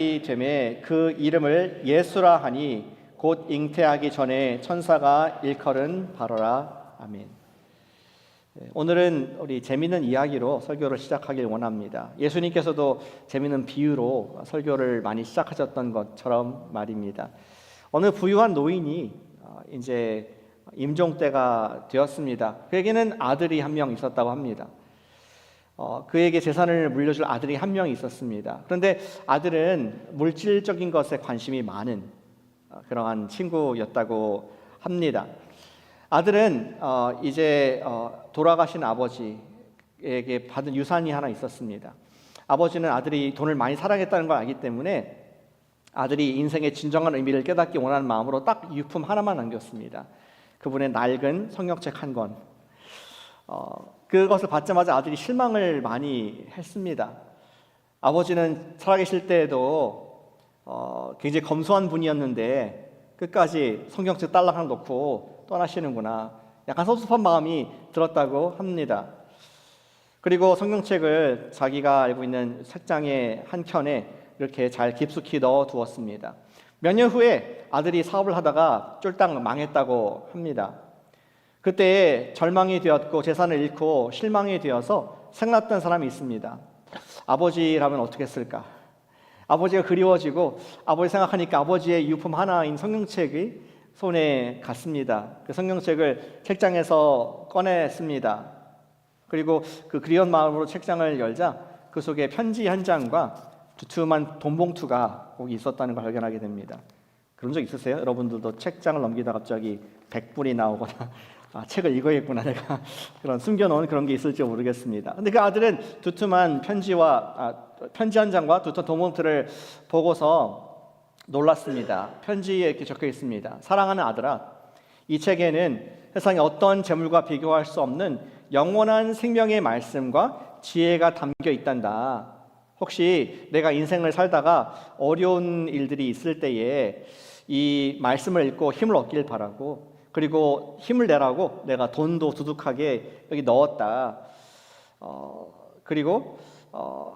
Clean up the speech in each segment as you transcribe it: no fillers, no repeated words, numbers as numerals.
되매 그 이름을 예수라 하니 곧 잉태하기 전에 천사가 일컬은 바로라. 아멘. 오늘은 우리 재미있는 이야기로 설교를 시작하길 원합니다. 예수님께서도 재미있는 비유로 설교를 많이 시작하셨던 것처럼 말입니다. 어느 부유한 노인이 이제 임종 때가 되었습니다. 그에게는 아들이 한 명 있었다고 합니다. 그에게 재산을 물려줄 아들이 한 명 있었습니다. 그런데 아들은 물질적인 것에 관심이 많은 그러한 친구였다고 합니다. 아들은 이제 돌아가신 아버지에게 받은 유산이 하나 있었습니다. 아버지는 아들이 돈을 많이 사랑했다는 걸 알기 때문에 아들이 인생의 진정한 의미를 깨닫기 원하는 마음으로 딱 유품 하나만 남겼습니다. 그분의 낡은 성경책 한 권. 그것을 받자마자 아들이 실망을 많이 했습니다. 아버지는 살아계실 때에도 굉장히 검소한 분이었는데 끝까지 성경책 딸랑 하나 놓고 떠나시는구나. 약간 섭섭한 마음이 들었다고 합니다. 그리고 성경책을 자기가 알고 있는 책장의 한 켠에 이렇게 잘 깊숙이 넣어 두었습니다. 몇 년 후에 아들이 사업을 하다가 쫄딱 망했다고 합니다. 그때 절망이 되었고 재산을 잃고 실망이 되어서 생각났던 사람이 있습니다. 아버지라면 어떻게 했을까? 아버지가 그리워지고 아버지 생각하니까 아버지의 유품 하나인 성경책이 손에 갔습니다. 그 성경책을 책장에서 꺼냈습니다. 그리고 그 그리운 마음으로 책장을 열자 그 속에 편지 한 장과 두툼한 돈 봉투가 거기 있었다는 걸 발견하게 됩니다. 그런 적 있으세요? 여러분들도 책장을 넘기다 갑자기 100불이 나오거나 책을 읽어야겠구나 내가 그런 숨겨놓은 그런 게 있을지 모르겠습니다. 근데 그 아들은 두툼한 편지 한 장과 두툼한 돈 봉투를 보고서 놀랐습니다. 편지에 이렇게 적혀 있습니다. 사랑하는 아들아, 이 책에는 세상의 어떤 재물과 비교할 수 없는 영원한 생명의 말씀과 지혜가 담겨 있단다. 혹시 내가 인생을 살다가 어려운 일들이 있을 때에 이 말씀을 읽고 힘을 얻길 바라고, 그리고 힘을 내라고 내가 돈도 두둑하게 여기 넣었다. 그리고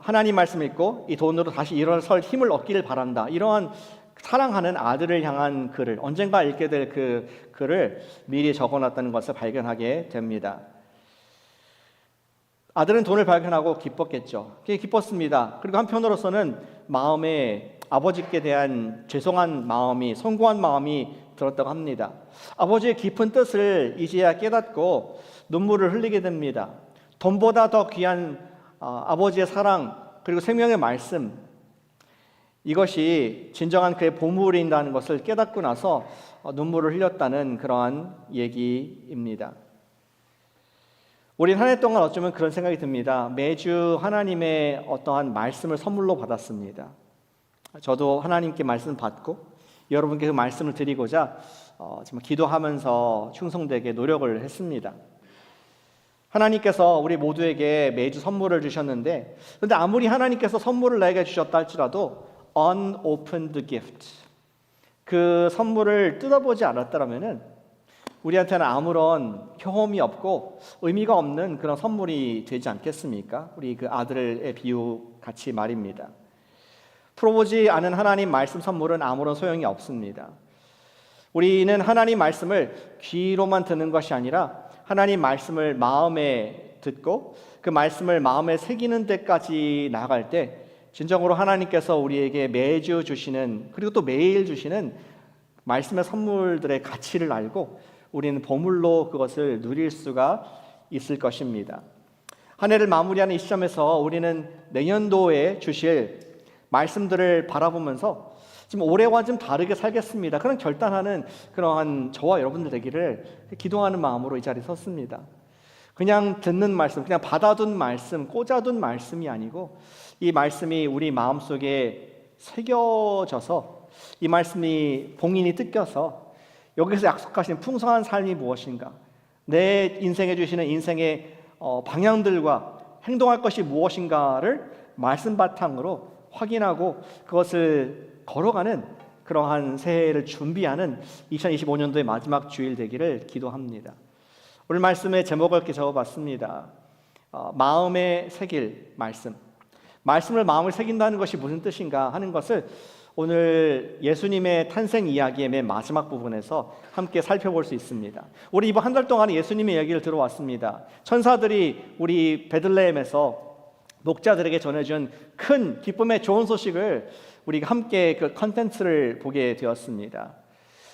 하나님 말씀 읽고 이 돈으로 다시 일어설 힘을 얻기를 바란다. 이러한 사랑하는 아들을 향한 글을, 언젠가 읽게 될 그 글을 미리 적어놨다는 것을 발견하게 됩니다. 아들은 돈을 발견하고 기뻤겠죠. 기뻤습니다. 그리고 한편으로서는 마음에 아버지께 대한 죄송한 마음이, 송구한 마음이 들었다고 합니다. 아버지의 깊은 뜻을 이제야 깨닫고 눈물을 흘리게 됩니다. 돈보다 더 귀한 아버지의 사랑, 그리고 생명의 말씀, 이것이 진정한 그의 보물인다는 것을 깨닫고 나서 눈물을 흘렸다는 그러한 얘기입니다. 우린 한 해 동안 어쩌면 그런 생각이 듭니다. 매주 하나님의 어떠한 말씀을 선물로 받았습니다. 저도 하나님께 말씀 받고 여러분께 그 말씀을 드리고자 정말 기도하면서 충성되게 노력을 했습니다. 하나님께서 우리 모두에게 매주 선물을 주셨는데, 그런데 아무리 하나님께서 선물을 내게 주셨다 할지라도 unopened gift, 그 선물을 뜯어보지 않았다면은 우리한테는 아무런 경험이 없고 의미가 없는 그런 선물이 되지 않겠습니까? 우리 그 아들의 비유 같이 말입니다. 풀어보지 않은 하나님 말씀 선물은 아무런 소용이 없습니다. 우리는 하나님 말씀을 귀로만 듣는 것이 아니라 하나님 말씀을 마음에 듣고 그 말씀을 마음에 새기는 데까지 나아갈 때 진정으로 하나님께서 우리에게 매주 주시는, 그리고 또 매일 주시는 말씀의 선물들의 가치를 알고 우리는 보물로 그것을 누릴 수가 있을 것입니다. 한 해를 마무리하는 이 시점에서 우리는 내년도에 주실 말씀들을 바라보면서 지금 올해와 좀 다르게 살겠습니다, 그런 결단하는 그러한 저와 여러분들 되기를 기도하는 마음으로 이 자리에 섰습니다. 그냥 듣는 말씀, 그냥 받아둔 말씀, 꽂아둔 말씀이 아니고 이 말씀이 우리 마음속에 새겨져서 이 말씀이 봉인이 뜯겨서 여기서 약속하신 풍성한 삶이 무엇인가, 내 인생에 주시는 인생의 방향들과 행동할 것이 무엇인가를 말씀 바탕으로 확인하고 그것을 걸어가는 그러한 새해를 준비하는 2025년도의 마지막 주일 되기를 기도합니다. 오늘 말씀의 제목을 이렇게 적어봤습니다. 마음에 새길 말씀. 말씀을 마음을 새긴다는 것이 무슨 뜻인가 하는 것을 오늘 예수님의 탄생 이야기의 맨 마지막 부분에서 함께 살펴볼 수 있습니다. 우리 이번 한 달 동안 예수님의 이야기를 들어왔습니다. 천사들이 우리 베들레헴에서 목자들에게 전해준 큰 기쁨의 좋은 소식을 우리가 함께 그 컨텐츠를 보게 되었습니다.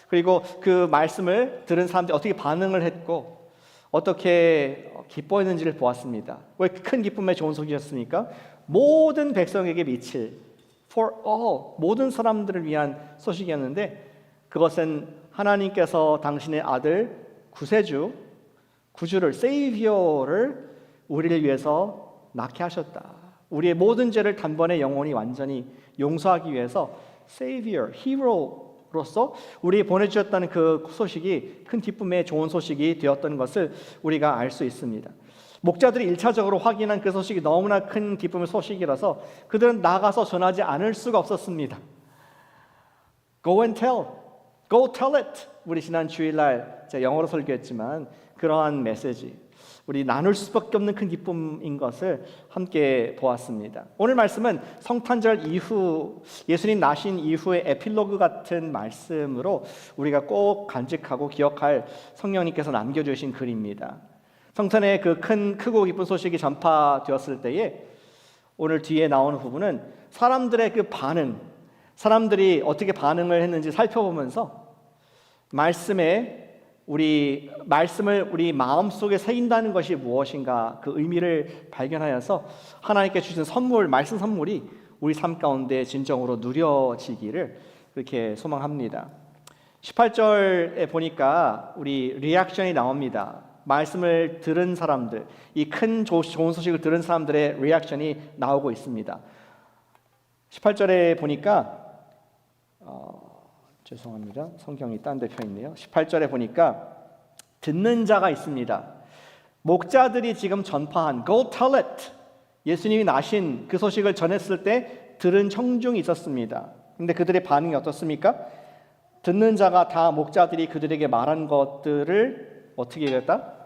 그리고 그 말씀을 들은 사람들이 어떻게 반응을 했고 어떻게 기뻐했는지를 보았습니다. 왜 큰 기쁨의 좋은 소식이었습니까? 모든 백성에게 미칠 for all, 모든 사람들을 위한 소식이었는데 그것은 하나님께서 당신의 아들 구세주, 구주를, 세이비어를 우리를 위해서 낳게 하셨다. 우리의 모든 죄를 단번에 영원히 완전히 용서하기 위해서 세이비어, 히로로서 우리 보내주셨다는 그 소식이 큰 기쁨의 좋은 소식이 되었던 것을 우리가 알 수 있습니다. 목자들이 1차적으로 확인한 그 소식이 너무나 큰 기쁨의 소식이라서 그들은 나가서 전하지 않을 수가 없었습니다. Go and tell, go tell it. 우리 지난 주일날 제가 영어로 설교했지만 그러한 메시지, 우리 나눌 수밖에 없는 큰 기쁨인 것을 함께 보았습니다. 오늘 말씀은 성탄절 이후, 예수님 나신 이후의 에필로그 같은 말씀으로 우리가 꼭 간직하고 기억할 성령님께서 남겨주신 글입니다. 성탄의 그 크고 기쁜 소식이 전파되었을 때에 오늘 뒤에 나오는 부분은 사람들의 그 반응, 사람들이 어떻게 반응을 했는지 살펴보면서 말씀을 우리 마음속에 새긴다는 것이 무엇인가 그 의미를 발견하여서 하나님께 주신 선물, 말씀 선물이 우리 삶 가운데 진정으로 누려지기를 그렇게 소망합니다. 18절에 보니까 우리 리액션이 나옵니다. 말씀을 들은 사람들, 이 큰 좋은 소식을 들은 사람들의 리액션이 나오고 있습니다. 18절에 보니까 죄송합니다. 성경이 딴 데 펴 있네요. 18절에 보니까 듣는 자가 있습니다. 목자들이 지금 전파한 Go tell it, 예수님이 나신 그 소식을 전했을 때 들은 청중이 있었습니다. 근데 그들의 반응이 어떻습니까? 듣는 자가 다 목자들이 그들에게 말한 것들을 어떻게 얘기했다?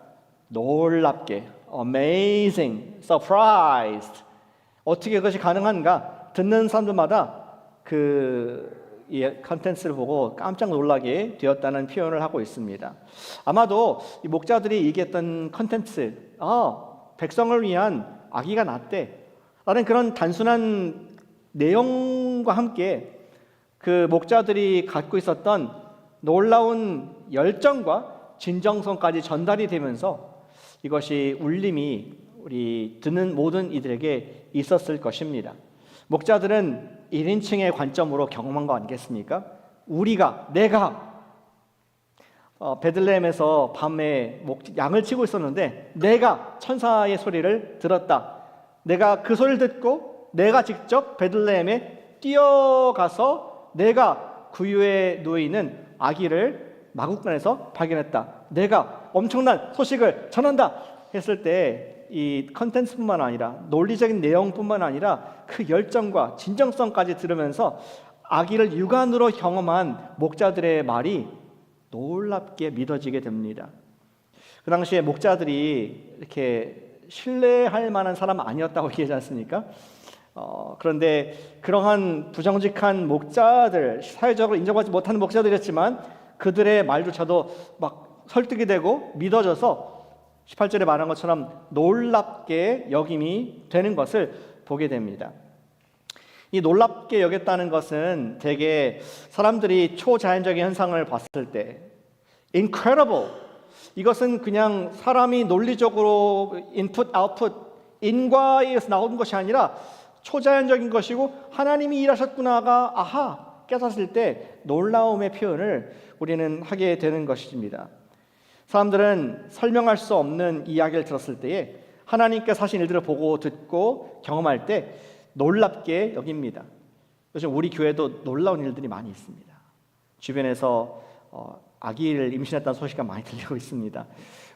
놀랍게, amazing, surprised. 어떻게 그것이 가능한가? 듣는 사람들마다 이 컨텐츠를 보고 깜짝 놀라게 되었다는 표현을 하고 있습니다. 아마도 이 목자들이 얘기했던 컨텐츠, 백성을 위한 아기가 낳았대 라는 그런 단순한 내용과 함께 그 목자들이 갖고 있었던 놀라운 열정과 진정성까지 전달이 되면서 이것이 울림이 우리 듣는 모든 이들에게 있었을 것입니다. 목자들은 1인칭의 관점으로 경험한 거 아니겠습니까? 내가 베들레헴에서 밤에 양을 치고 있었는데 내가 천사의 소리를 들었다. 내가 그 소리를 듣고 내가 직접 베들레헴에 뛰어가서 내가 구유에 누워있는 아기를 마구간에서 발견했다. 내가 엄청난 소식을 전한다 했을 때 이 컨텐츠뿐만 아니라 논리적인 내용뿐만 아니라 그 열정과 진정성까지 들으면서 아기를 육안으로 경험한 목자들의 말이 놀랍게 믿어지게 됩니다. 그 당시에 목자들이 이렇게 신뢰할 만한 사람 아니었다고 얘기하지 않습니까? 그런데 그러한 부정직한 목자들, 사회적으로 인정받지 못하는 목자들이었지만 그들의 말조차도 막 설득이 되고 믿어져서 18절에 말한 것처럼 놀랍게 여김이 되는 것을 보게 됩니다. 이 놀랍게 여겼다는 것은 대개 사람들이 초자연적인 현상을 봤을 때 incredible, 이것은 그냥 사람이 논리적으로 인풋, 아웃풋, 인과에서 나오는 것이 아니라 초자연적인 것이고 하나님이 일하셨구나가 깨닫을 때 놀라움의 표현을 우리는 하게 되는 것입니다. 사람들은 설명할 수 없는 이야기를 들었을 때에 하나님께서 하신 일들을 보고 듣고 경험할 때 놀랍게 여깁니다. 요즘 우리 교회도 놀라운 일들이 많이 있습니다. 주변에서 아기를 임신했다는 소식이 많이 들리고 있습니다.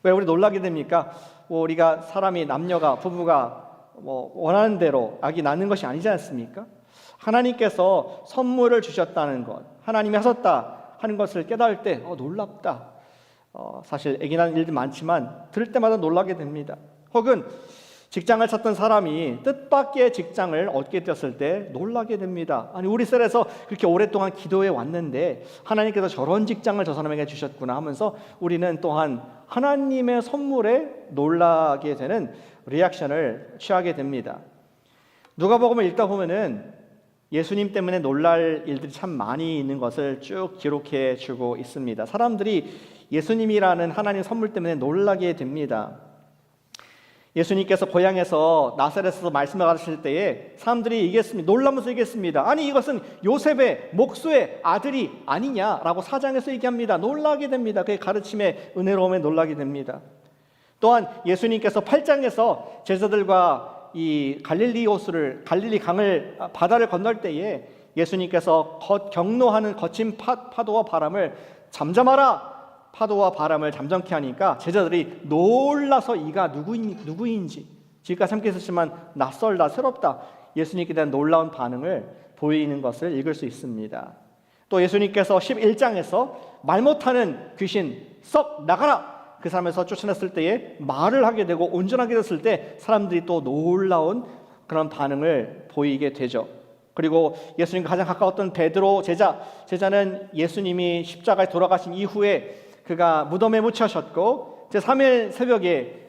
왜 우리 놀라게 됩니까? 우리가 사람이 남녀가 부부가 원하는 대로 아기 낳는 것이 아니지 않습니까? 하나님께서 선물을 주셨다는 것, 하나님이 하셨다 하는 것을 깨달을 때 놀랍다. 사실 아기 낳는 일도 많지만 들을 때마다 놀라게 됩니다. 혹은 직장을 찾던 사람이 뜻밖의 직장을 얻게 되었을 때 놀라게 됩니다. 아니, 우리 셀에서 그렇게 오랫동안 기도해 왔는데 하나님께서 저런 직장을 저 사람에게 주셨구나 하면서 우리는 또한 하나님의 선물에 놀라게 되는 리액션을 취하게 됩니다. 누가복음을 읽다 보면은 예수님 때문에 놀랄 일들이 참 많이 있는 것을 쭉 기록해 주고 있습니다. 사람들이 예수님이라는 하나님 선물 때문에 놀라게 됩니다. 예수님께서 고향에서 나사렛에서 말씀을 하실 때에 사람들이 얘기했습니다. 놀라면서 얘기했습니다. 아니, 이것은 요셉의 목수의 아들이 아니냐라고 사장에서 얘기합니다. 놀라게 됩니다. 그의 가르침의 은혜로움에 놀라게 됩니다. 또한 예수님께서 8장에서 제자들과 이 갈릴리 강을 바다를 건널 때에 예수님께서 경노하는 거친 파도와 바람을 잠잠하라, 파도와 바람을 잠잠케 하니까 제자들이 놀라서 이가 누구인지 지금까지 함께 있었지만 낯설다, 새롭다, 예수님께 대한 놀라운 반응을 보이는 것을 읽을 수 있습니다. 또 예수님께서 11장에서 말 못하는 귀신 썩 나가라, 그 사람에서 쫓아냈을 때에 말을 하게 되고 온전하게 됐을 때 사람들이 또 놀라운 그런 반응을 보이게 되죠. 그리고 예수님과 가장 가까웠던 베드로 제자는 예수님이 십자가에 돌아가신 이후에 그가 무덤에 묻혀졌고 제3일 새벽에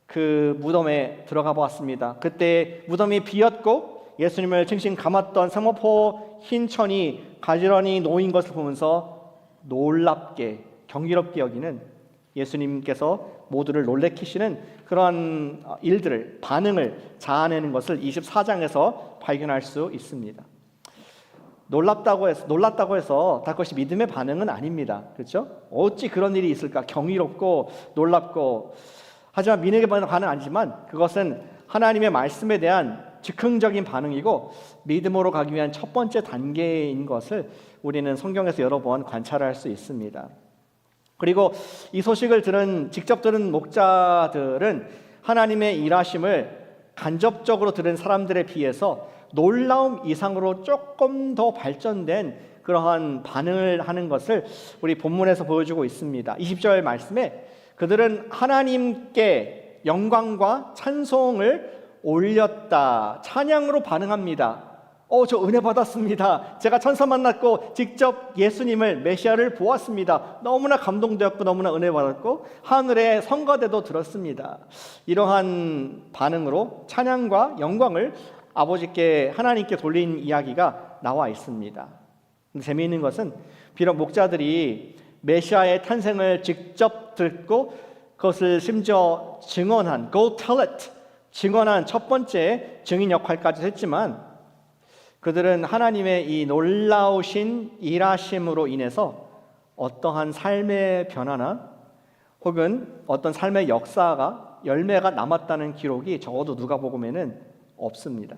그 무덤에 들어가 보았습니다. 그때 무덤이 비었고 예수님을 칭칭 감았던 세마포 흰 천이 가지런히 놓인 것을 보면서 놀랍게 경이롭게 여기는 예수님께서 모두를 놀래키시는 그러한 일들을, 반응을 자아내는 것을 24장에서 발견할 수 있습니다. 놀랐다고 해서 다 그것이 믿음의 반응은 아닙니다. 그렇죠? 어찌 그런 일이 있을까? 경이롭고 놀랍고, 하지만 믿음의 반응은 아니지만 그것은 하나님의 말씀에 대한 즉흥적인 반응이고 믿음으로 가기 위한 첫 번째 단계인 것을 우리는 성경에서 여러 번 관찰할 수 있습니다. 그리고 이 소식을 직접 들은 목자들은 하나님의 일하심을 간접적으로 들은 사람들에 비해서 놀라움 이상으로 조금 더 발전된 그러한 반응을 하는 것을 우리 본문에서 보여주고 있습니다. 20절 말씀에 그들은 하나님께 영광과 찬송을 올렸다, 찬양으로 반응합니다. 저 은혜 받았습니다. 제가 천사 만났고 직접 예수님을 메시아를 보았습니다. 너무나 감동되었고 너무나 은혜 받았고 하늘의 성가대도 들었습니다. 이러한 반응으로 찬양과 영광을 아버지께 하나님께 돌린 이야기가 나와 있습니다. 근데 재미있는 것은 비록 목자들이 메시아의 탄생을 직접 듣고 그것을 심지어 증언한 Go tell it, 증언한 첫 번째 증인 역할까지 했지만 그들은 하나님의 이 놀라우신 일하심으로 인해서 어떠한 삶의 변화나 혹은 어떤 삶의 역사가 열매가 남았다는 기록이 적어도 누가복음에는 없습니다.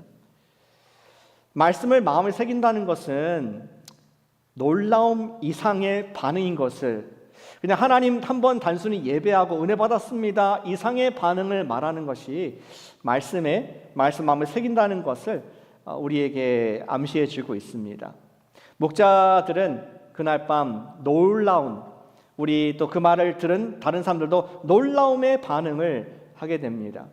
말씀을 마음에 새긴다는 것은 놀라움 이상의 반응인 것을, 그냥 하나님 한번 단순히 예배하고 은혜 받았습니다 이상의 반응을 말하는 것이 말씀 마음에 새긴다는 것을 우리에게 암시해 주고 있습니다. 목자들은 그날 밤 놀라운, 우리 또 그 말을 들은 다른 사람들도 놀라움의 반응을 하게 됩니다.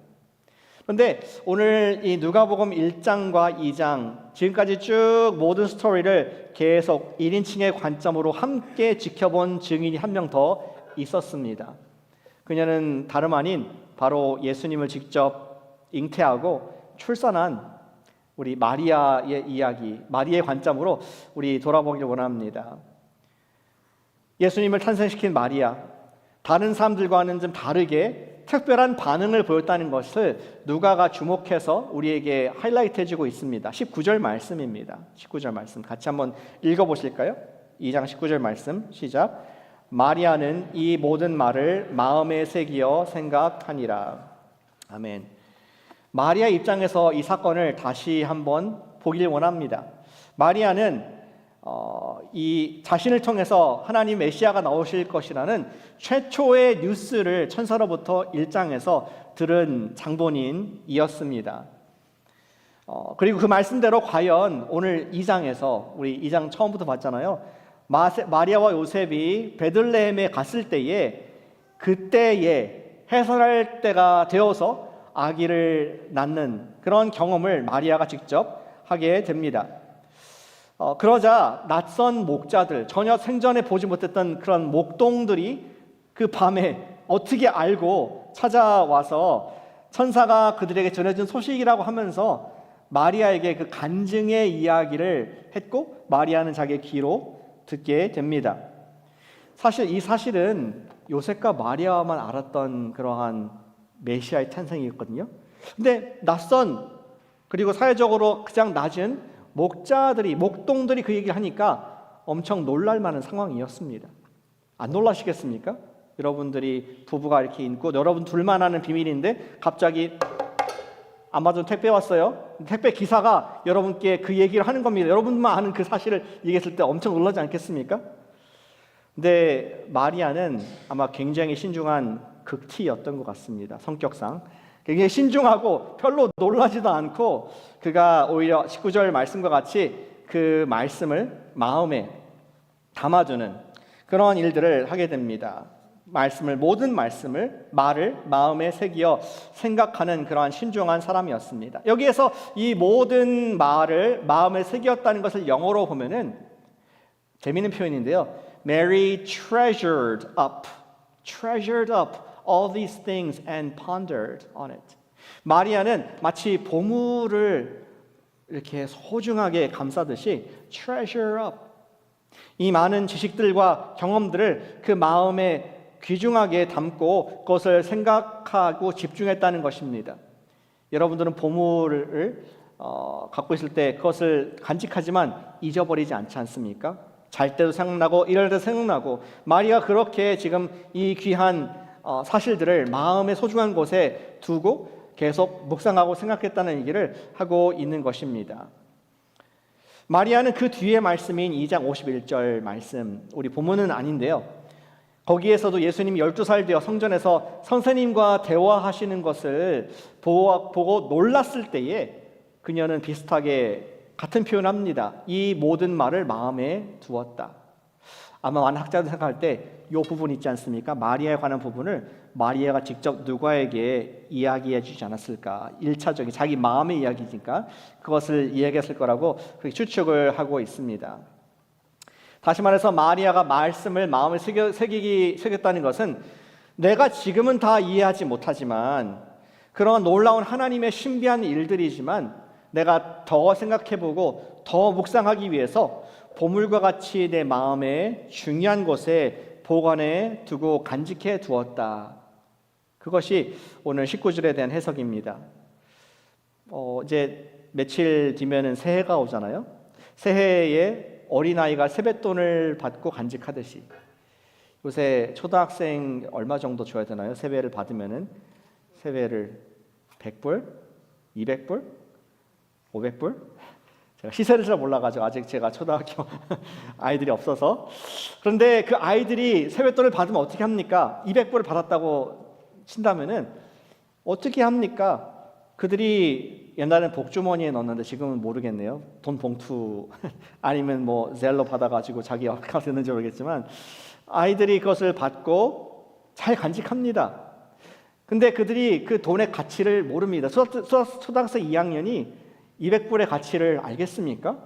그런데 오늘 이 누가복음 1장과 2장 지금까지 쭉 모든 스토리를 계속 1인칭의 관점으로 함께 지켜본 증인이 한 명 더 있었습니다. 그녀는 다름 아닌 바로 예수님을 직접 잉태하고 출산한 우리 마리아의 이야기, 마리아의 관점으로 우리 돌아보기를 원합니다. 예수님을 탄생시킨 마리아, 다른 사람들과는 좀 다르게 특별한 반응을 보였다는 것을 누가가 주목해서 우리에게 하이라이트 해주고 있습니다. 19절 말씀입니다. 19절 말씀 같이 한번 읽어보실까요? 2장 19절 말씀 시작. 마리아는 이 모든 말을 마음에 새기어 생각하니라. 아멘. 마리아 입장에서 이 사건을 다시 한번 보길 원합니다. 마리아는 이 자신을 통해서 하나님 메시아가 나오실 것이라는 최초의 뉴스를 천사로부터 1장에서 들은 장본인이었습니다. 그리고 그 말씀대로 과연 오늘 2장에서 우리 2장 처음부터 봤잖아요. 마리아와 요셉이 베들레헴에 갔을 때에 그때에 해설할 때가 되어서 아기를 낳는 그런 경험을 마리아가 직접 하게 됩니다. 그러자 낯선 목자들, 전혀 생전에 보지 못했던 그런 목동들이 그 밤에 어떻게 알고 찾아와서 천사가 그들에게 전해준 소식이라고 하면서 마리아에게 그 간증의 이야기를 했고 마리아는 자기의 귀로 듣게 됩니다. 사실 이 사실은 요셉과 마리아만 알았던 그러한 메시아의 탄생이었거든요. 근데 낯선 그리고 사회적으로 가장 낮은 목동들이 그 얘기를 하니까 엄청 놀랄 만한 상황이었습니다. 안 놀라시겠습니까? 여러분들이 부부가 이렇게 있고 여러분 둘만 아는 비밀인데 갑자기 아마존 택배 왔어요. 택배 기사가 여러분께 그 얘기를 하는 겁니다. 여러분만 아는 그 사실을 얘기했을 때 엄청 놀라지 않겠습니까? 근데 마리아는 아마 굉장히 신중한 극티였던 것 같습니다. 성격상 굉장히 신중하고 별로 놀라지도 않고 그가 오히려 19절 말씀과 같이 그 말씀을 마음에 담아두는 그런 일들을 하게 됩니다. 모든 말을 마음에 새기어 생각하는 그러한 신중한 사람이었습니다. 여기에서 이 모든 말을 마음에 새겼다는 것을 영어로 보면은 재미있는 표현인데요. Mary treasured up all these things and pondered on it. 마리아는 마치 보물을 이렇게 소중하게 감싸듯이 treasure up 이 많은 지식들과 경험들을 그 마음에 귀중하게 담고 그것을 생각하고 집중했다는 것입니다. 여러분들은 보물을 갖고 있을 때 그것을 간직하지만 잊어버리지 않지 않습니까? 잘 때도 생각나고 이럴 때도 생각나고 마리아가 그렇게 지금 이 귀한 사실들을 마음의 소중한 곳에 두고 계속 묵상하고 생각했다는 얘기를 하고 있는 것입니다. 마리아는 그 뒤에 말씀인 2장 51절 말씀, 우리 본문은 아닌데요. 거기에서도 예수님이 12살 되어 성전에서 선생님과 대화하시는 것을 보고 놀랐을 때에 그녀는 비슷하게 같은 표현을 합니다. 이 모든 말을 마음에 두었다. 아마 많은 학자들 생각할 때 이 부분 있지 않습니까? 마리아에 관한 부분을 마리아가 직접 누구에게 이야기해 주지 않았을까? 1차적인 자기 마음의 이야기니까 그것을 이야기했을 거라고 그렇게 추측을 하고 있습니다. 다시 말해서 마리아가 말씀을 마음에 새겼다는 것은 내가 지금은 다 이해하지 못하지만 그런 놀라운 하나님의 신비한 일들이지만 내가 더 생각해보고 더 묵상하기 위해서 보물과 같이 내 마음의 중요한 곳에 보관해 두고 간직해 두었다. 그것이 오늘 19절에 대한 해석입니다. 이제 며칠 뒤면은 새해가 오잖아요. 새해에 어린아이가 세뱃돈을 받고 간직하듯이 요새 초등학생 얼마 정도 줘야 되나요? 세배를 받으면은 세배를 100불, 200불, 500불? 제가 시세를 잘 몰라가지고 아직 제가 초등학교 아이들이 없어서. 그런데 그 아이들이 세뱃돈을 받으면 어떻게 합니까? 200불을 받았다고 친다면은 어떻게 합니까? 그들이 옛날에는 복주머니에 넣었는데 지금은 모르겠네요. 돈 봉투 아니면 뭐 젤로 받아가지고 자기 어디가 됐는지 모르겠지만 아이들이 그것을 받고 잘 간직합니다. 근데 그들이 그 돈의 가치를 모릅니다. 초등학생 2학년이 200불의 가치를 알겠습니까?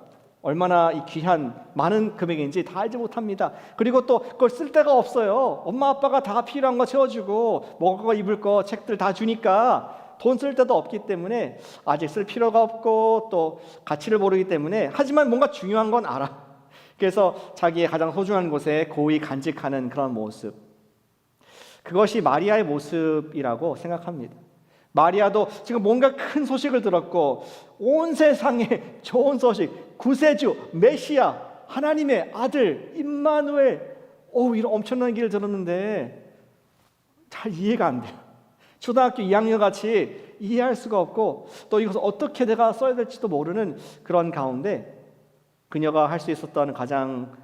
얼마나 이 귀한 많은 금액인지 다 알지 못합니다. 그리고 또 그걸 쓸 데가 없어요. 엄마 아빠가 다 필요한 거 채워주고 먹을 거 입을 거 책들 다 주니까 돈 쓸 데도 없기 때문에 아직 쓸 필요가 없고 또 가치를 모르기 때문에 하지만 뭔가 중요한 건 알아. 그래서 자기의 가장 소중한 곳에 고이 간직하는 그런 모습, 그것이 마리아의 모습이라고 생각합니다. 마리아도 지금 뭔가 큰 소식을 들었고 온 세상에 좋은 소식, 구세주, 메시아, 하나님의 아들 임마누엘, 이런 엄청난 길을 들었는데 잘 이해가 안 돼요. 초등학교 2학년 같이 이해할 수가 없고 또 이것을 어떻게 내가 써야 될지도 모르는 그런 가운데 그녀가 할 수 있었던 가장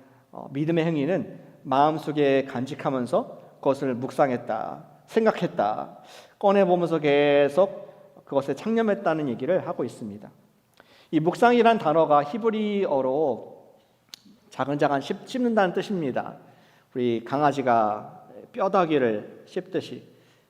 믿음의 행위는 마음속에 간직하면서 그것을 묵상했다, 생각했다, 꺼내보면서 계속 그것에 창념했다는 얘기를 하고 있습니다. 이 묵상이란 단어가 히브리어로 자근자근 씹는다는 뜻입니다. 우리 강아지가 뼈다귀를 씹듯이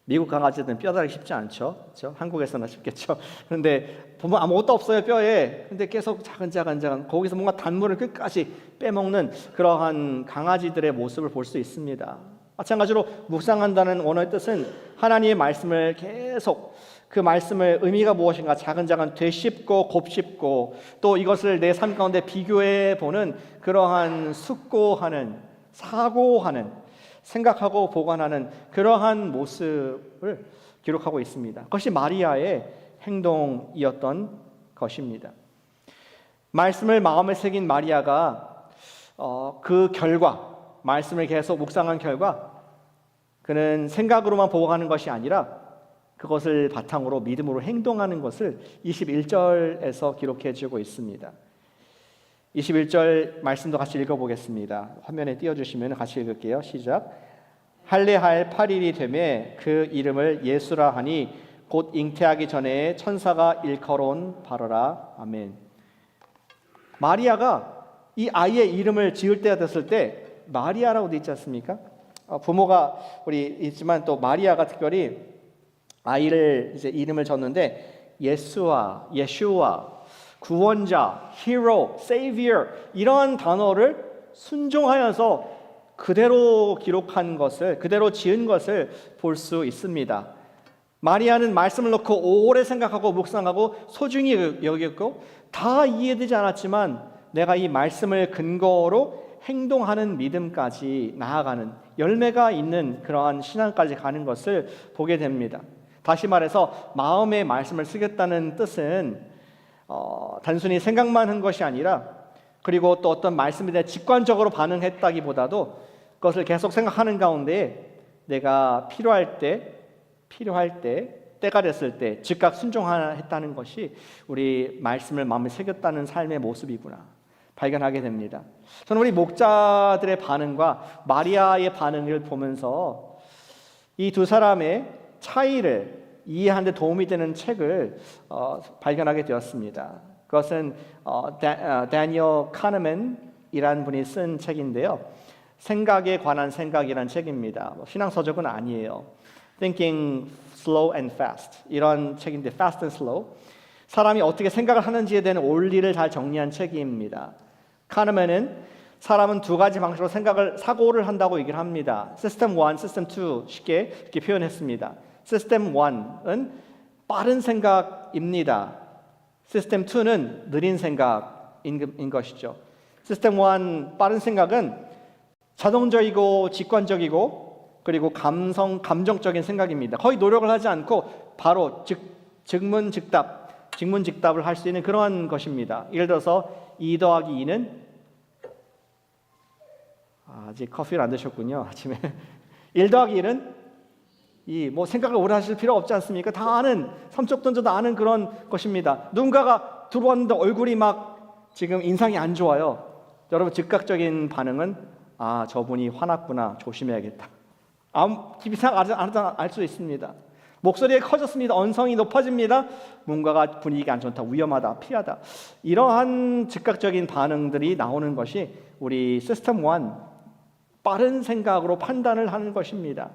미국 강아지들은 뼈 다루기 쉽지 않죠. 그렇죠? 한국에서나 쉽겠죠. 그런데 보면 아무것도 없어요, 뼈에. 근데 계속 자근자근 거기서 뭔가 단물을 끝까지 빼먹는 그러한 강아지들의 모습을 볼 수 있습니다. 마찬가지로 묵상한다는 원어의 뜻은 하나님의 말씀을 계속 그 말씀의 의미가 무엇인가 자근자근 되씹고 곱씹고 또 이것을 내 삶 가운데 비교해 보는 그러한 숙고하는 사고하는 생각하고 보관하는 그러한 모습을 기록하고 있습니다. 그것이 마리아의 행동이었던 것입니다. 말씀을 마음에 새긴 마리아가 그 결과, 말씀을 계속 묵상한 결과 그는 생각으로만 보고하는 것이 아니라 그것을 바탕으로 믿음으로 행동하는 것을 21절에서 기록해 주고 있습니다. 21절 말씀도 같이 읽어보겠습니다. 화면에 띄워주시면 같이 읽을게요. 시작. 할례할 8일이 되매 그 이름을 예수라 하니 곧 잉태하기 전에 천사가 일컬어온 바로라. 아멘. 마리아가 이 아이의 이름을 지을 때가 됐을 때 마리아라고 되어 있지 않습니까? 부모가 우리 있지만 또 마리아가 특별히 아이를 이제 이름을 졌는데 예수와 구원자, hero, savior 이런 단어를 순종하여서 그대로 기록한 것을 그대로 지은 것을 볼 수 있습니다. 마리아는 말씀을 놓고 오래 생각하고 묵상하고 소중히 여겼고 다 이해되지 않았지만 내가 이 말씀을 근거로 행동하는 믿음까지 나아가는 열매가 있는 그러한 신앙까지 가는 것을 보게 됩니다. 다시 말해서 마음의 말씀을 쓰겠다는 뜻은 단순히 생각만 한 것이 아니라 그리고 또 어떤 말씀에 대해 직관적으로 반응했다기보다도 그것을 계속 생각하는 가운데 내가 필요할 때 때가 됐을 때 즉각 순종했다는 것이 우리 말씀을 마음에 새겼다는 삶의 모습이구나 발견하게 됩니다. 저는 우리 목자들의 반응과 마리아의 반응을 보면서 이 두 사람의 차이를 이해하는 데 도움이 되는 책을 발견하게 되었습니다. 그것은 다니엘 카너맨이라는 분이 쓴 책인데요. 생각에 관한 생각이라는 책입니다. 신앙서적은 아니에요. Thinking Slow and Fast 이런 책인데 Fast and Slow 사람이 어떻게 생각을 하는지에 대한 원리를 잘 정리한 책입니다. 카너맨은 사람은 두 가지 방식으로 사고를 한다고 얘기를 합니다. 시스템 1, 시스템 2 쉽게 이렇게 표현했습니다. 시스템 1은 빠른 생각입니다. 시스템 2는 느린 생각인 것이죠. 시스템 1 빠른 생각은 자동적이고 직관적이고 그리고 감정적인 생각입니다. 거의 노력을 하지 않고 바로 직문직답을 할 수 있는 그러한 것입니다. 예를 들어서 2 더하기 2는 아직 커피를 안 드셨군요. 아침에 1 더하기 1은 뭐 생각을 오래 하실 필요 없지 않습니까? 다 아는 삼척 던져도 아는 그런 것입니다. 누군가가 들어왔는데 얼굴이 막 지금 인상이 안 좋아요. 여러분 즉각적인 반응은 저분이 화났구나 조심해야겠다. 기비상 알 수 있습니다. 목소리가 커졌습니다. 언성이 높아집니다. 뭔가가 분위기가 안 좋다, 위험하다, 피하다. 이러한 즉각적인 반응들이 나오는 것이 우리 시스템 1 빠른 생각으로 판단을 하는 것입니다.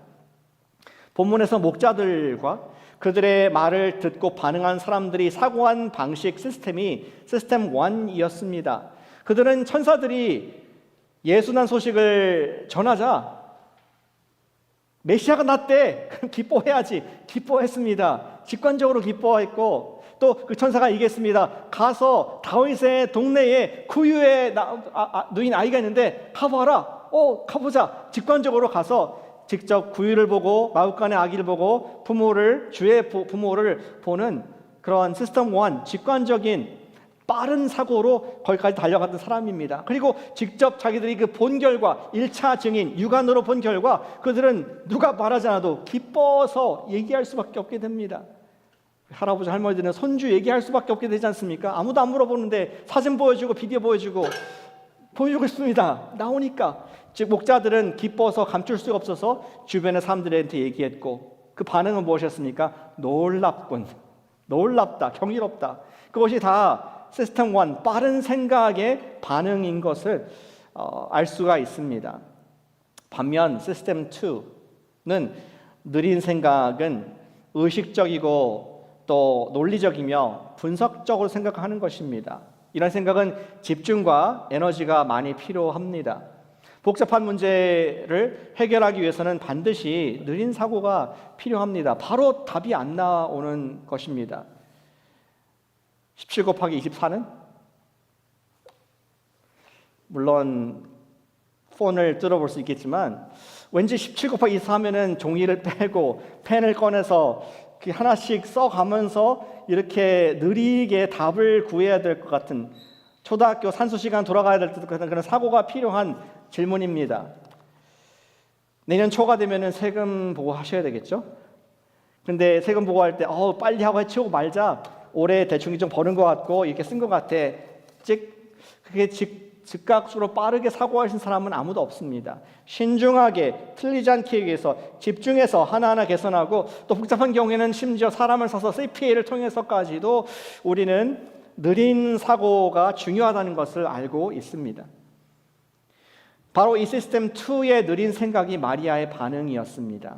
본문에서 목자들과 그들의 말을 듣고 반응한 사람들이 사고한 방식 시스템이 시스템 1이었습니다. 그들은 천사들이 예수 난 소식을 전하자 메시아가 났대. 기뻐해야지. 기뻐했습니다. 직관적으로 기뻐했고 또 그 천사가 얘기했습니다. 가서 다윗의 동네에 구유에 누인 아이가 있는데 가봐라. 가보자. 직관적으로 가서 직접 구유를 보고 마구간의 아기를 보고 주의 부모를 보는 그런 시스템 1 직관적인 빠른 사고로 거기까지 달려갔던 사람입니다. 그리고 직접 자기들이 그 본 결과 1차 증인 육안으로 본 결과 그들은 누가 말하지 않아도 기뻐서 얘기할 수밖에 없게 됩니다. 할아버지 할머니들은 손주 얘기할 수밖에 없게 되지 않습니까? 아무도 안 물어보는데 사진 보여주고 비디오 보여주고 있습니다. 나오니까 즉 목자들은 기뻐서 감출 수가 없어서 주변의 사람들한테 얘기했고 그 반응은 무엇이었습니까? 놀랍다, 경이롭다. 그것이 다 시스템 1 빠른 생각의 반응인 것을 알 수가 있습니다. 반면 시스템 2는 느린 생각은 의식적이고 또 논리적이며 분석적으로 생각하는 것입니다. 이런 생각은 집중과 에너지가 많이 필요합니다. 복잡한 문제를 해결하기 위해서는 반드시 느린 사고가 필요합니다. 바로 답이 안 나오는 것입니다. 17 곱하기 24는? 물론 폰을 뜯어볼 수 있겠지만 왠지 17 곱하기 24 하면은 종이를 빼고 펜을 꺼내서 하나씩 써가면서 이렇게 느리게 답을 구해야 될 것 같은, 초등학교 산수 시간 돌아가야 될 것 같은 그런 사고가 필요한 질문입니다. 내년 초가 되면은 세금 보고하셔야 되겠죠? 근데 세금 보고할 때 빨리 하고 해치우고 말자, 올해 대충이 좀 버는 것 같고 이렇게 쓴 것 같아, 그게 즉각적으로 빠르게 사고하신 사람은 아무도 없습니다. 신중하게 틀리지 않기 위해서 집중해서 하나하나 개선하고, 또 복잡한 경우에는 심지어 사람을 써서 CPA를 통해서까지도 우리는 느린 사고가 중요하다는 것을 알고 있습니다. 바로 이 시스템 2의 느린 생각이 마리아의 반응이었습니다.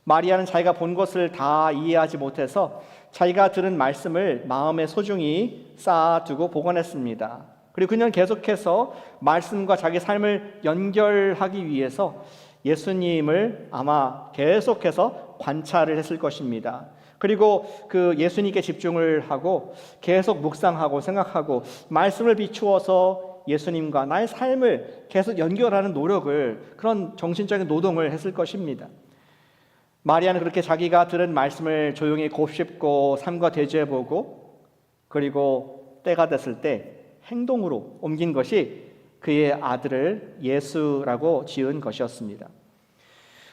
마리아는 자기가 본 것을 다 이해하지 못해서 자기가 들은 말씀을 마음에 소중히 쌓아두고 보관했습니다. 그리고 그녀는 계속해서 말씀과 자기 삶을 연결하기 위해서 예수님을 아마 계속해서 관찰을 했을 것입니다. 그리고 그 예수님께 집중을 하고 계속 묵상하고 생각하고 말씀을 비추어서 예수님과 나의 삶을 계속 연결하는 노력을, 그런 정신적인 노동을 했을 것입니다. 마리아는 그렇게 자기가 들은 말씀을 조용히 곱씹고 삶과 대조해보고, 그리고 때가 됐을 때 행동으로 옮긴 것이 그의 아들을 예수라고 지은 것이었습니다.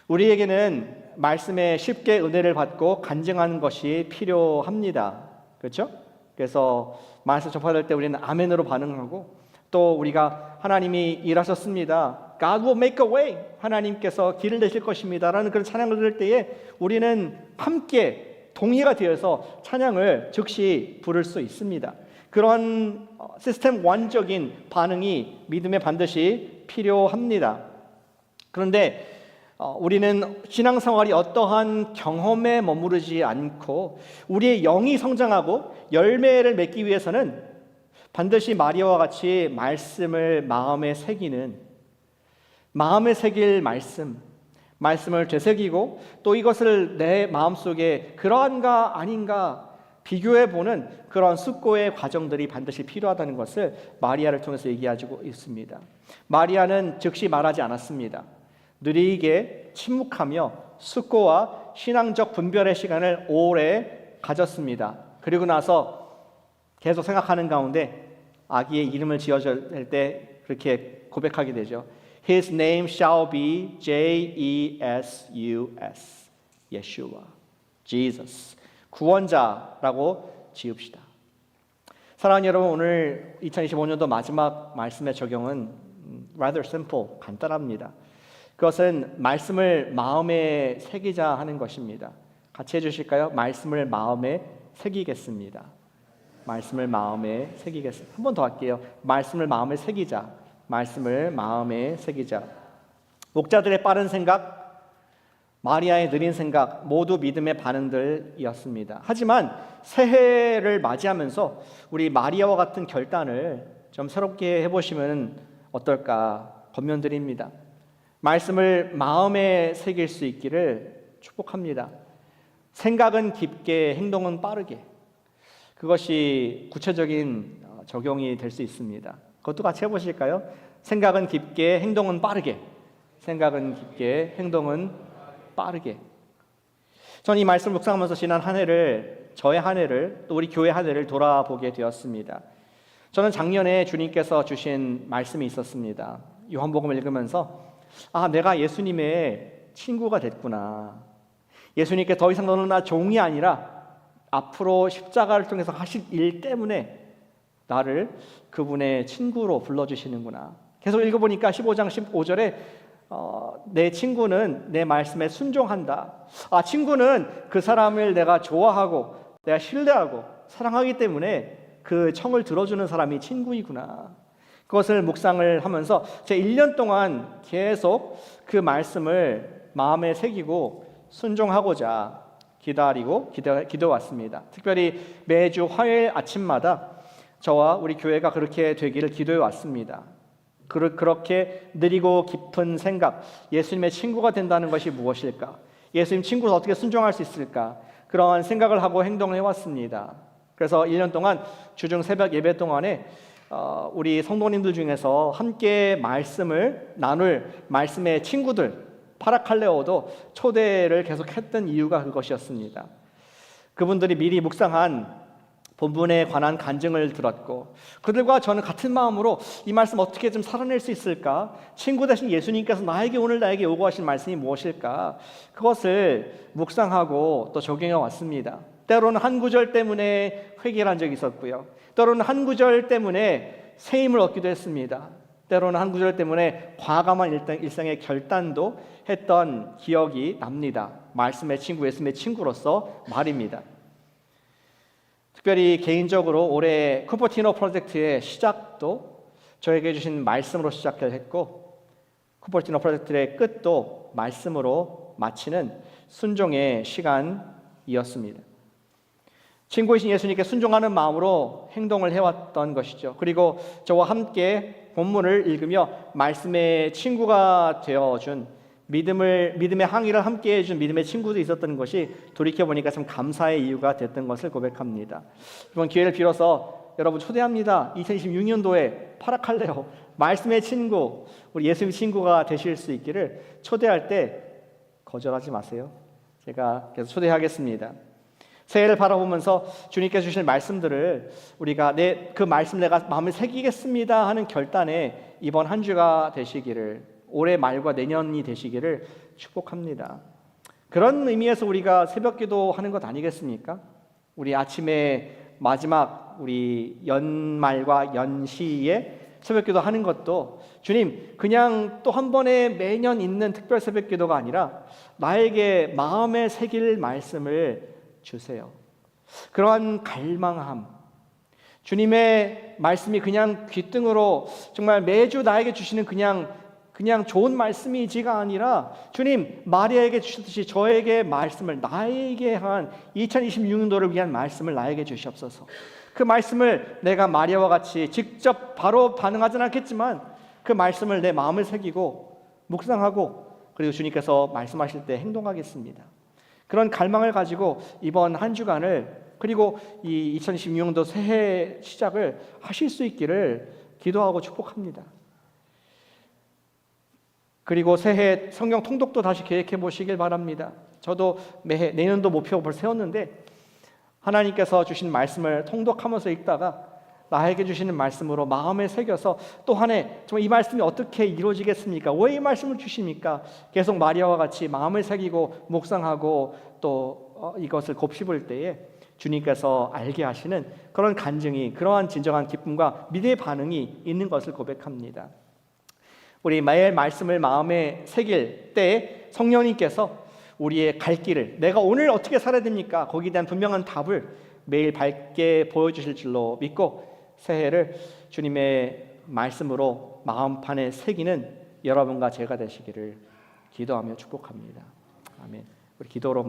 우리에게는 말씀에 쉽게 은혜를 받고 간증하는 것이 필요합니다. 그렇죠? 그래서 말씀 접할 때 우리는 아멘으로 반응하고, 또 우리가 하나님이 일하셨습니다, God will make a way, 하나님께서 길을 내실 것입니다 라는 그런 찬양을 들을 때에 우리는 함께 동의가 되어서 찬양을 즉시 부를 수 있습니다. 그런 시스템 1적인 반응이 믿음에 반드시 필요합니다. 그런데 우리는 신앙생활이 어떠한 경험에 머무르지 않고 우리의 영이 성장하고 열매를 맺기 위해서는 반드시 마리아와 같이 말씀을 마음에 새기는, 마음에 새길 말씀을 되새기고, 또 이것을 내 마음속에 그러한가 아닌가 비교해보는 그런 숙고의 과정들이 반드시 필요하다는 것을 마리아를 통해서 얘기하고 있습니다. 마리아는 즉시 말하지 않았습니다. 느리게 침묵하며 숙고와 신앙적 분별의 시간을 오래 가졌습니다. 그리고 나서 계속 생각하는 가운데 아기의 이름을 지어줄 때 그렇게 고백하게 되죠. His name shall be Jesus, Yeshua, Jesus, 구원자라고 지읍시다. 사랑하는 여러분, 오늘 2025년도 마지막 말씀의 적용은 rather simple, 간단합니다. 그것은 말씀을 마음에 새기자 하는 것입니다. 같이 해주실까요? 말씀을 마음에 새기겠습니다. 말씀을 마음에 새기겠습니다. 한 번 더 할게요. 말씀을 마음에 새기자. 말씀을 마음에 새기자. 목자들의 빠른 생각, 마리아의 느린 생각, 모두 믿음의 반응들이었습니다. 하지만 새해를 맞이하면서 우리 마리아와 같은 결단을 좀 새롭게 해보시면 어떨까 권면드립니다. 말씀을 마음에 새길 수 있기를 축복합니다. 생각은 깊게, 행동은 빠르게. 그것이 구체적인 적용이 될 수 있습니다. 그것도 같이 해보실까요? 생각은 깊게, 행동은 빠르게. 생각은 깊게, 행동은 빠르게. 저는 이 말씀을 묵상하면서 지난 한 해를, 저의 한 해를, 또 우리 교회 한 해를 돌아보게 되었습니다. 저는 작년에 주님께서 주신 말씀이 있었습니다. 요한복음을 읽으면서 내가 예수님의 친구가 됐구나. 예수님께 더 이상 너는 나 종이 아니라 앞으로 십자가를 통해서 하실 일 때문에 나를 그분의 친구로 불러주시는구나. 계속 읽어보니까 15장 15절에 내 친구는 내 말씀에 순종한다. 친구는 그 사람을 내가 좋아하고 내가 신뢰하고 사랑하기 때문에 그 청을 들어주는 사람이 친구이구나. 그것을 묵상을 하면서 제 1년 동안 계속 그 말씀을 마음에 새기고 순종하고자 기도해왔습니다. 특별히 매주 화요일 아침마다 저와 우리 교회가 그렇게 되기를 기도해 왔습니다. 그렇게 느리고 깊은 생각, 예수님의 친구가 된다는 것이 무엇일까? 예수님 친구를 어떻게 순종할 수 있을까? 그러한 생각을 하고 행동을 해왔습니다. 그래서 1년 동안 주중 새벽 예배 동안에 우리 성도님들 중에서 함께 말씀을 나눌 말씀의 친구들, 파라칼레오도 초대를 계속했던 이유가 그것이었습니다. 그분들이 미리 묵상한 본문에 관한 간증을 들었고 그들과 저는 같은 마음으로 이 말씀 어떻게 좀 살아낼 수 있을까? 친구 되신 예수님께서 오늘 나에게 요구하신 말씀이 무엇일까? 그것을 묵상하고 또 적용해 왔습니다. 때로는 한 구절 때문에 회개를 한 적이 있었고요. 때로는 한 구절 때문에 새 힘을 얻기도 했습니다. 때로는 한 구절 때문에 과감한 일상의 결단도 했던 기억이 납니다. 말씀의 친구, 예수님의 친구로서 말입니다. 특별히 개인적으로 올해 쿠퍼티노 프로젝트의 시작도 저에게 주신 말씀으로 시작했고 쿠퍼티노 프로젝트의 끝도 말씀으로 마치는 순종의 시간이었습니다. 친구이신 예수님께 순종하는 마음으로 행동을 해왔던 것이죠. 그리고 저와 함께 본문을 읽으며 말씀의 친구가 되어준 믿음의 항의를 함께 해준 믿음의 친구도 있었던 것이 돌이켜보니까 참 감사의 이유가 됐던 것을 고백합니다. 이번 기회를 빌어서 여러분 초대합니다. 2026년도에 파라칼레오 말씀의 친구, 우리 예수님의 친구가 되실 수 있기를 초대할 때 거절하지 마세요. 제가 계속 초대하겠습니다. 새해를 바라보면서 주님께서 주실 말씀들을 우리가 그 말씀 내가 마음에 새기겠습니다 하는 결단에 이번 한 주가 되시기를, 올해 말과 내년이 되시기를 축복합니다. 그런 의미에서 우리가 새벽 기도하는 것 아니겠습니까? 우리 아침에 마지막 우리 연말과 연시에 새벽 기도 하는 것도 주님 그냥 또 한 번에 매년 있는 특별 새벽 기도가 아니라 나에게 마음에 새길 말씀을 주세요. 그러한 갈망함, 주님의 말씀이 그냥 귀등으로 정말 매주 나에게 주시는 그냥 좋은 말씀이지가 아니라 주님 마리아에게 주셨듯이 저에게 말씀을, 나에게 한 2026년도를 위한 말씀을 나에게 주시옵소서. 그 말씀을 내가 마리아와 같이 직접 바로 반응하지는 않겠지만 그 말씀을 내 마음을 새기고 묵상하고 그리고 주님께서 말씀하실 때 행동하겠습니다. 그런 갈망을 가지고 이번 한 주간을, 그리고 이 2026년도 새해 시작을 하실 수 있기를 기도하고 축복합니다. 그리고 새해 성경 통독도 다시 계획해 보시길 바랍니다. 저도 매해 내년도 목표 세웠는데 하나님께서 주신 말씀을 통독하면서 읽다가 나에게 주시는 말씀으로 마음에 새겨서 또 한 해 정말 이 말씀이 어떻게 이루어지겠습니까? 왜 이 말씀을 주십니까? 계속 마리아와 같이 마음을 새기고 묵상하고 또 이것을 곱씹을 때에 주님께서 알게 하시는 그런 간증이, 그러한 진정한 기쁨과 믿음의 반응이 있는 것을 고백합니다. 우리 매일 말씀을 마음에 새길 때 성령님께서 우리의 갈 길을, 내가 오늘 어떻게 살아야 됩니까? 거기에 대한 분명한 답을 매일 밝게 보여주실 줄로 믿고 새해를 주님의 말씀으로 마음판에 새기는 여러분과 제가 되시기를 기도하며 축복합니다. 아멘. 우리 기도로